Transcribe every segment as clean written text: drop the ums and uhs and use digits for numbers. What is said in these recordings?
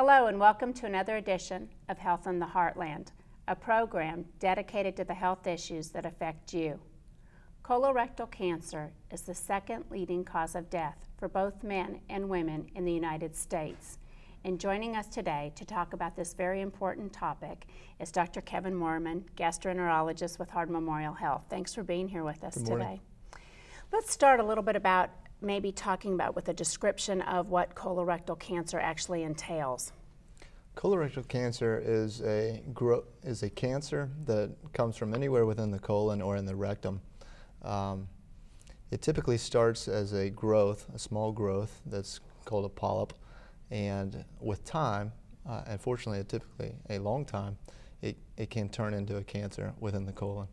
Hello and welcome to another edition of Health in the Heartland, a program dedicated to the health issues that affect you. Colorectal cancer is the second leading cause of death for both men and women in the United States. And joining us today to talk about this very important topic is Dr. Kevin Moreman, gastroenterologist with Heart Memorial Health. Thanks for being here with us today. Let's start a little bit about maybe talking about with a description of what colorectal cancer actually entails. Colorectal cancer is a cancer that comes from anywhere within the colon or in the rectum. It typically starts as a growth, a small growth that's called a polyp, and with time, unfortunately typically a long time, it can turn into a cancer within the colon.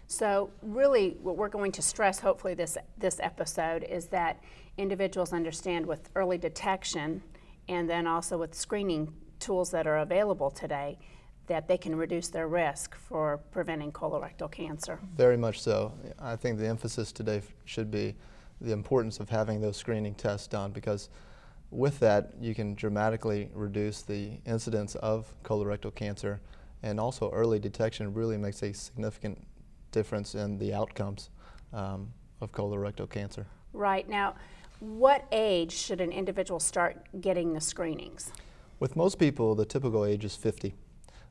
So really what we're going to stress hopefully this episode is that individuals understand with early detection and then also with screening tools that are available today that they can reduce their risk for preventing colorectal cancer. Very much so. I think the emphasis today should be the importance of having those screening tests done, because with that you can dramatically reduce the incidence of colorectal cancer, and also early detection really makes a significant difference in the outcomes of colorectal cancer. Right. Now, what age should an individual start getting the screenings? With most people, the typical age is 50.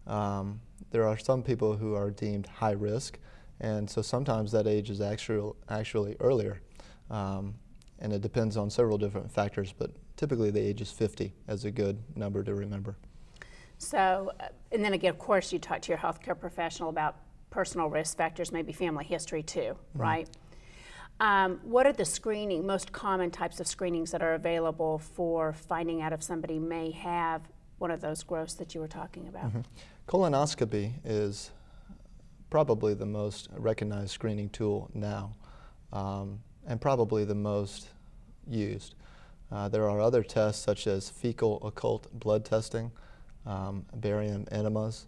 There are some people who are deemed high risk, and so sometimes that age is actually earlier. And it depends on several different factors, but typically the age is 50 as a good number to remember. So, and then again, of course, you talk to your healthcare professional about personal risk factors, maybe family history too, right? What are the most common types of screenings that are available for finding out if somebody may have one of those growths that you were talking about? Colonoscopy is probably the most recognized screening tool now, and probably the most used. There are other tests such as fecal occult blood testing, barium enemas,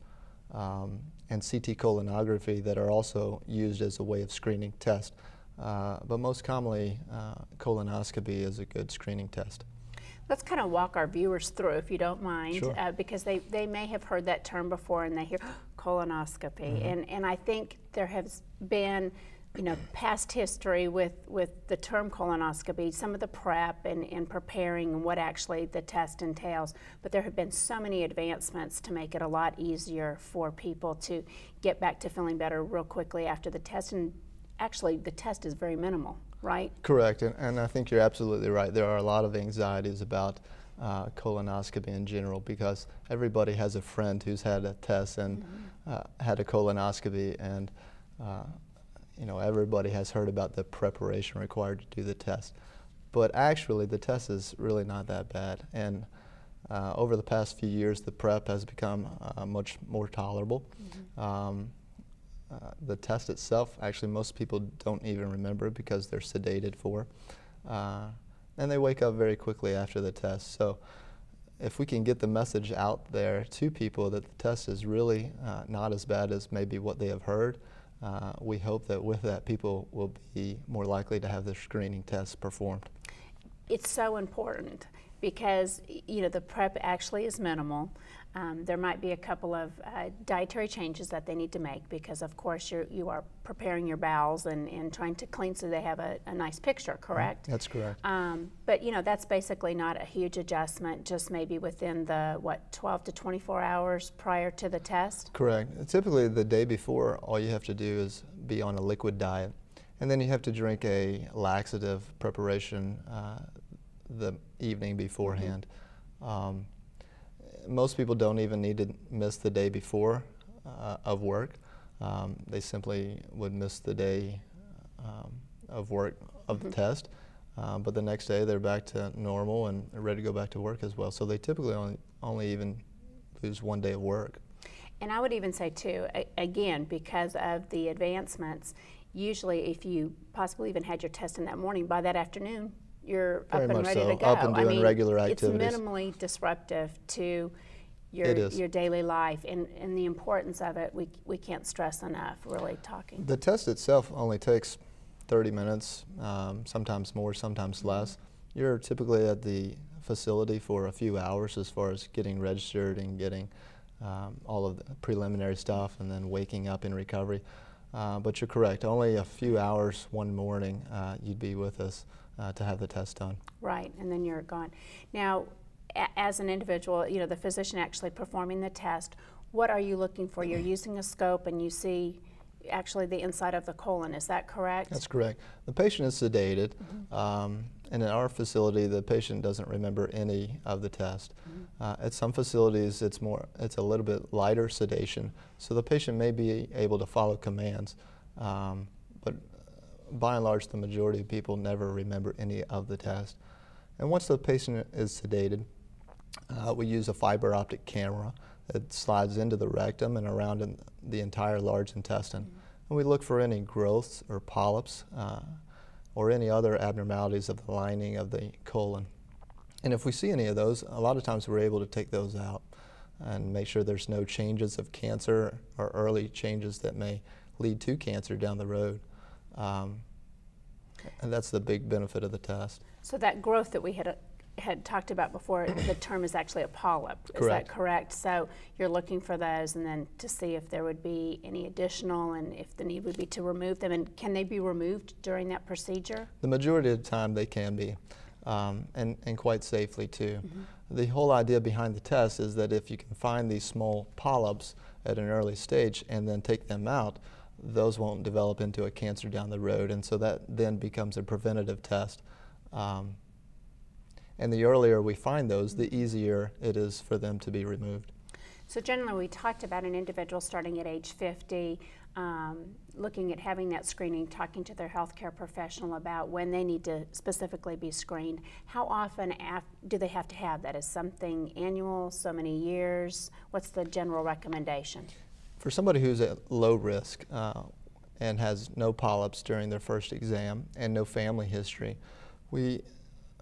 and CT colonography that are also used as a way of screening test. But most commonly, colonoscopy is a good screening test. Let's kind of walk our viewers through, if you don't mind, Sure. Because they may have heard that term before and they hear colonoscopy. And I think there has been past history with the term colonoscopy, some of the prep and preparing and what actually the test entails. But there have been so many advancements to make it a lot easier for people to get back to feeling better real quickly after the test. And actually, the test is very minimal, right? Correct, and I think you're absolutely right. There are a lot of anxieties about colonoscopy in general, because everybody has a friend who's had a test and had a colonoscopy, and everybody has heard about the preparation required to do the test. But actually, the test is really not that bad. And over the past few years, the prep has become much more tolerable. The test itself, actually, most people don't even remember because they're sedated for. And they wake up very quickly after the test. So if we can get the message out there to people that the test is really not as bad as maybe what they have heard, we hope that with that people will be more likely to have their screening tests performed. It's so important because the prep actually is minimal. There might be a couple of dietary changes that they need to make because of course you are preparing your bowels and trying to clean so they have a nice picture, correct? That's correct. But that's basically not a huge adjustment, just maybe within the 12 to 24 hours prior to the test? Correct. Typically the day before, all you have to do is be on a liquid diet, and then you have to drink a laxative preparation the evening beforehand. Most people don't even need to miss the day before of work. They simply would miss the day of work of the test, but the next day they're back to normal and ready to go back to work as well. So they typically only even lose one day of work. And I would even say too, again, because of the advancements, usually if you possibly even had your test in that morning, by that afternoon you're up and ready to go. Up and doing regular activities. It's minimally disruptive to your daily life, and the importance of it, we can't stress enough, really talking. The test itself only takes 30 minutes, sometimes more, sometimes less. You're typically at the facility for a few hours as far as getting registered and getting all of the preliminary stuff and then waking up in recovery. But you're correct, only a few hours one morning you'd be with us to have the test done. Right, and then you're gone. Now, as an individual, you know, the physician actually performing the test, what are you looking for? You're using a scope and you see actually the inside of the colon, is that correct? That's correct. The patient is sedated, and in our facility the patient doesn't remember any of the test. At some facilities it's a little bit lighter sedation, so the patient may be able to follow commands, but by and large the majority of people never remember any of the test. And once the patient is sedated, we use a fiber optic camera that slides into the rectum and around in the entire large intestine. And we look for any growths or polyps or any other abnormalities of the lining of the colon. And if we see any of those, a lot of times we're able to take those out and make sure there's no changes of cancer or early changes that may lead to cancer down the road. And that's the big benefit of the test. So that growth that we had talked about before, the term is actually a polyp. Is that correct? So you're looking for those and then to see if there would be any additional and if the need would be to remove them. And can they be removed during that procedure? The majority of the time they can be, and quite safely too. The whole idea behind the test is that if you can find these small polyps at an early stage and then take them out, those won't develop into a cancer down the road, and so that then becomes a preventative test. And the earlier we find those, the easier it is for them to be removed. So generally we talked about an individual starting at age 50, looking at having that screening, talking to their healthcare professional about when they need to specifically be screened. How often do they have to have that? Is something annual, so many years? What's the general recommendation? For somebody who's at low risk and has no polyps during their first exam and no family history, we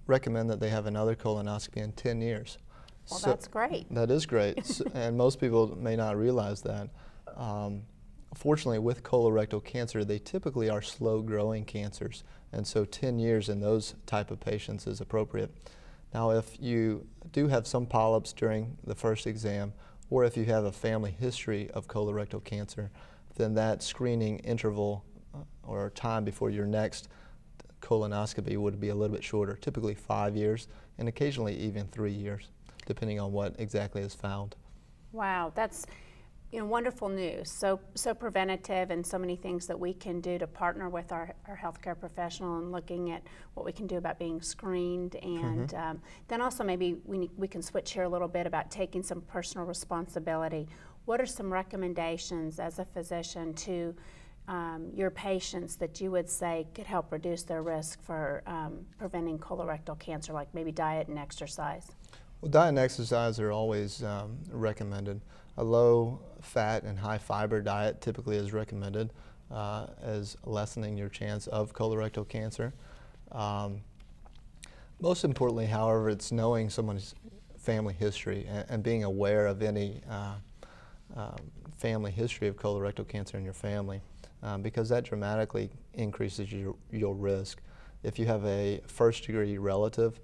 recommend that they have another colonoscopy in 10 years. Well, so that's great. That is great, and most people may not realize that. Fortunately, with colorectal cancer, they typically are slow-growing cancers, and so 10 years in those type of patients is appropriate. Now, if you do have some polyps during the first exam, or if you have a family history of colorectal cancer, then that screening interval or time before your next colonoscopy would be a little bit shorter, typically 5 years, and occasionally even 3 years, depending on what exactly is found. Wow, that's wonderful news. So preventative, and so many things that we can do to partner with our healthcare professional and looking at what we can do about being screened. And then also maybe we can switch here a little bit about taking some personal responsibility. What are some recommendations as a physician to your patients that you would say could help reduce their risk for preventing colorectal cancer, like maybe diet and exercise? Well, diet and exercise are always recommended. A low fat and high fiber diet typically is recommended as lessening your chance of colorectal cancer. Most importantly, however, it's knowing someone's family history and being aware of any family history of colorectal cancer in your family, because that dramatically increases your risk. If you have a first-degree relative,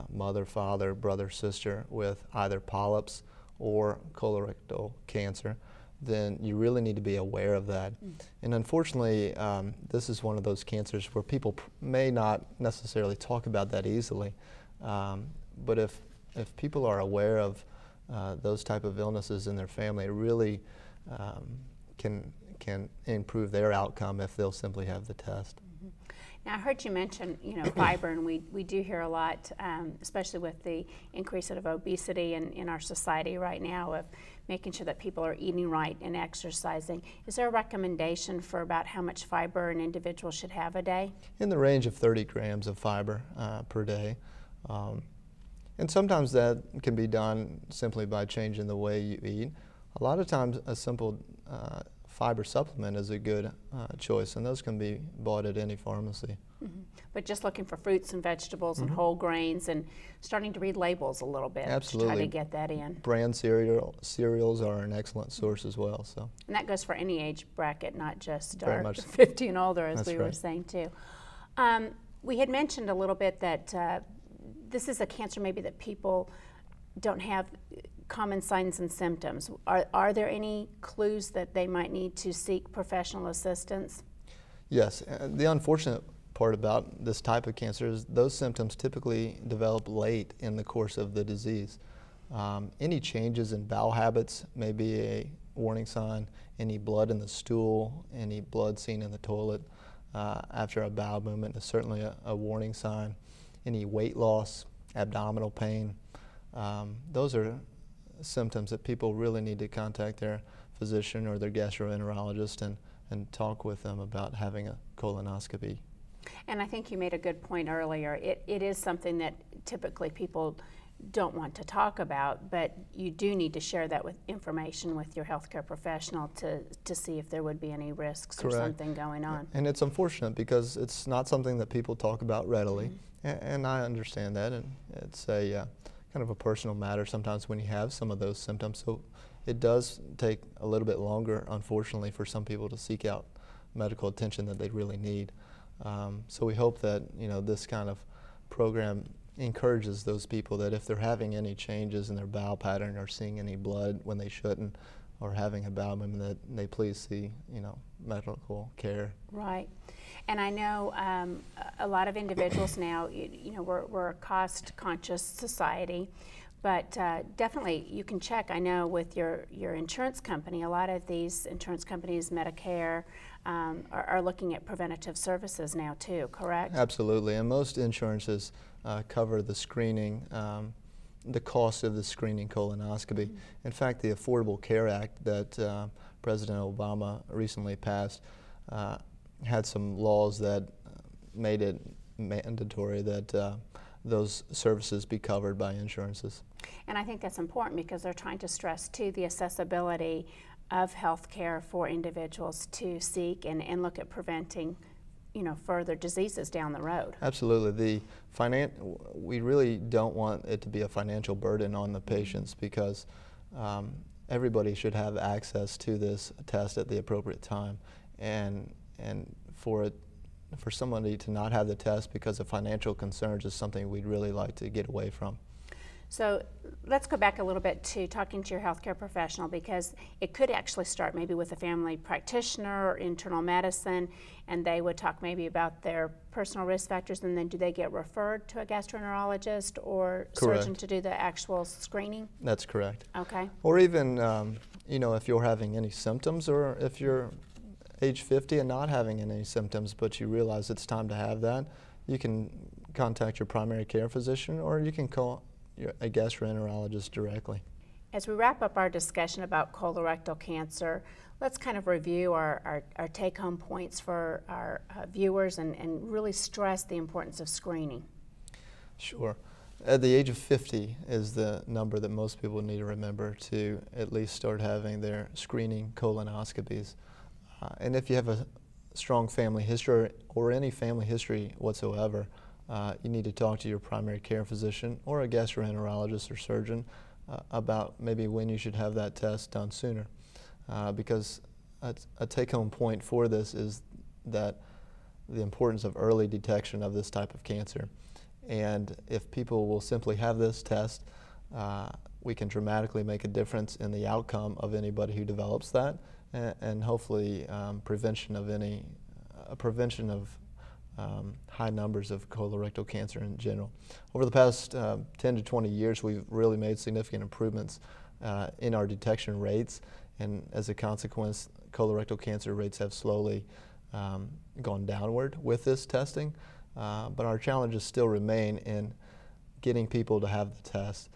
mother, father, brother, sister, with either polyps or colorectal cancer, then you really need to be aware of that. And unfortunately, this is one of those cancers where people may not necessarily talk about that easily. But if people are aware of those type of illnesses in their family, it really can improve their outcome if they'll simply have the test. Now, I heard you mention, fiber, and we do hear a lot, especially with the increase of obesity in our society right now, of making sure that people are eating right and exercising. Is there a recommendation for about how much fiber an individual should have a day? In the range of 30 grams of fiber per day. And sometimes that can be done simply by changing the way you eat. A lot of times a simple fiber supplement is a good choice, and those can be bought at any pharmacy. But just looking for fruits and vegetables and whole grains, and starting to read labels a little bit. Absolutely. To try to get that in. Brand cereals are an excellent source as well. So. And that goes for any age bracket, not just Very our much 50 and older, as That's we right. were saying too. We had mentioned a little bit that this is a cancer maybe that people don't have common signs and symptoms. Are there any clues that they might need to seek professional assistance? Yes. The unfortunate part about this type of cancer is those symptoms typically develop late in the course of the disease. Any changes in bowel habits may be a warning sign. Any blood in the stool, any blood seen in the toilet after a bowel movement is certainly a warning sign. Any weight loss, abdominal pain, those are symptoms that people really need to contact their physician or their gastroenterologist and talk with them about having a colonoscopy. And I think you made a good point earlier. It is something that typically people don't want to talk about, but you do need to share that with information with your healthcare professional to see if there would be any risks. Correct. Or something going on. And it's unfortunate because it's not something that people talk about readily, and I understand that, and it's a kind of a personal matter sometimes when you have some of those symptoms. So it does take a little bit longer, unfortunately, for some people to seek out medical attention that they really need. So we hope that this kind of program encourages those people that if they're having any changes in their bowel pattern or seeing any blood when they shouldn't, or having a bowel movement, that they please see medical care. Right. And I know a lot of individuals now, we're a cost-conscious society, but definitely you can check, I know, with your insurance company. A lot of these insurance companies, Medicare, are looking at preventative services now too, correct? Absolutely, and most insurances cover the screening, the cost of the screening colonoscopy. In fact, the Affordable Care Act that President Obama recently passed had some laws that made it mandatory that those services be covered by insurances. And I think that's important because they're trying to stress too the accessibility of health care for individuals to seek and look at preventing further diseases down the road. Absolutely. We really don't want it to be a financial burden on the patients because everybody should have access to this test at the appropriate time, and for somebody to not have the test because of financial concerns is something we'd really like to get away from. So let's go back a little bit to talking to your healthcare professional, because it could actually start maybe with a family practitioner or internal medicine, and they would talk maybe about their personal risk factors, and then do they get referred to a gastroenterologist or surgeon to do the actual screening? That's correct. Okay. Or even, if you're having any symptoms, or if you're age 50 and not having any symptoms, but you realize it's time to have that, you can contact your primary care physician, or you can call a gastroenterologist directly. As we wrap up our discussion about colorectal cancer, let's kind of review our take-home points for our viewers and really stress the importance of screening. Sure. At the age of 50 is the number that most people need to remember to at least start having their screening colonoscopies. And if you have a strong family history or any family history whatsoever, you need to talk to your primary care physician or a gastroenterologist or surgeon about maybe when you should have that test done sooner. Because a take-home point for this is that the importance of early detection of this type of cancer. And if people will simply have this test, we can dramatically make a difference in the outcome of anybody who develops that, and hopefully prevention of high numbers of colorectal cancer in general. Over the past 10 to 20 years, we've really made significant improvements in our detection rates, and as a consequence, colorectal cancer rates have slowly gone downward with this testing, but our challenges still remain in getting people to have the test.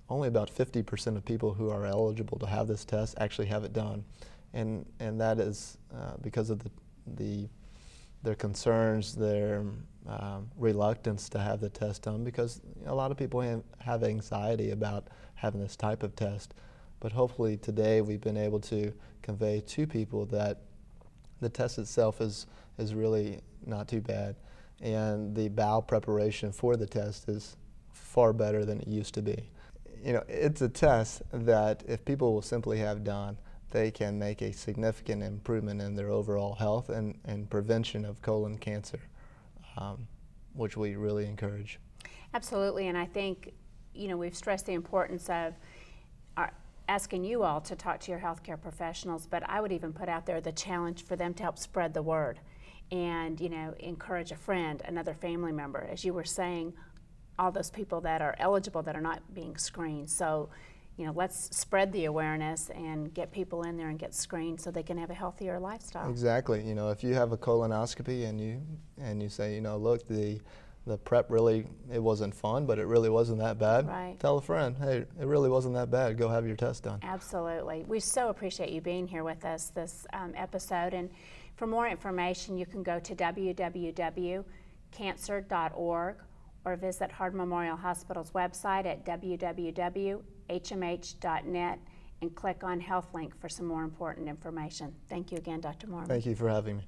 Only about 50% of people who are eligible to have this test actually have it done, and that is because of their concerns, their reluctance to have the test done, because a lot of people have anxiety about having this type of test. But hopefully today we've been able to convey to people that the test itself is really not too bad, and the bowel preparation for the test is far better than it used to be. It's a test that if people will simply have done, they can make a significant improvement in their overall health and prevention of colon cancer, which we really encourage. Absolutely, and I think, you know, we've stressed the importance of asking you all to talk to your healthcare professionals, but I would even put out there the challenge for them to help spread the word and, you know, encourage a friend, another family member. As you were saying, all those people that are eligible that are not being screened. So, you know, let's spread the awareness and get people in there and get screened so they can have a healthier lifestyle. Exactly. You know, if you have a colonoscopy and you say, you know, look, the prep really, it wasn't fun, but it really wasn't that bad. Right. Tell a friend, hey, it really wasn't that bad. Go have your test done. Absolutely. We so appreciate you being here with us this episode. And for more information, you can go to www.cancer.org or visit Hard Memorial Hospital's website at www.hmh.net and click on Health Link for some more important information. Thank you again, Dr. Moreman. Thank you for having me.